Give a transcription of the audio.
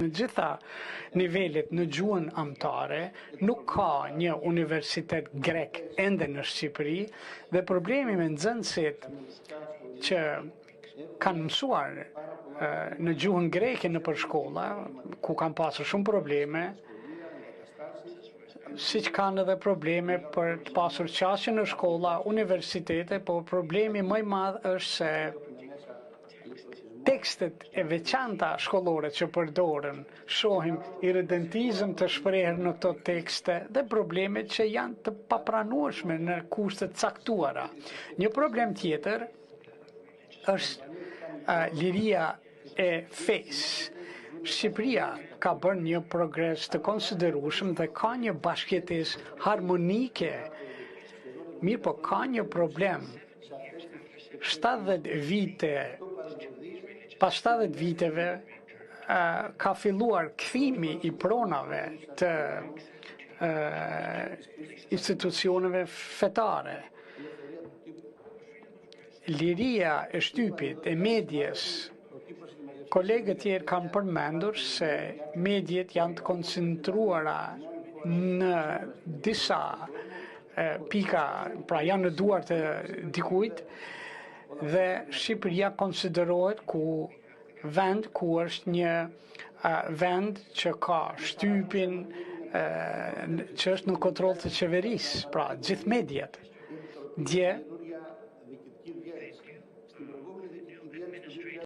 Në gjitha nivellet në gjuhën amtare, nuk ka një universitet grek ende në Shqipëri dhe problemi me nxënësit që kanë mësuar në gjuhën greke në përshkolla, ku kanë pasur shumë probleme, si që kanë edhe probleme për të pasur qasje në shkolla, universitete, po problemi më i madh është se tekstet e veçanta shkollore që përdoren, shohim irredentizëm të shprehur në këto tekste dhe problemet që janë të papranueshme në kushte të caktuara. Një problem tjetër është liria e fesë. Shqipëria ka bërë një progres të konsiderueshëm dhe ka një bashkëjetesë harmonike. Mirë, po ka një problem. 70 vite Pas 70 viteve ka filluar kthimi i pronave të institucioneve fetare. Liria e shtypit e medjes, kolegët tjerë kanë përmendur se medjet janë të koncentruara në disa pika, pra janë në duart e dikujt, dhe Shqipëria konsiderohet vend ku është një vend që ka shtypin që është në kontroll të qeverisë, pra gjithë mediat. Dje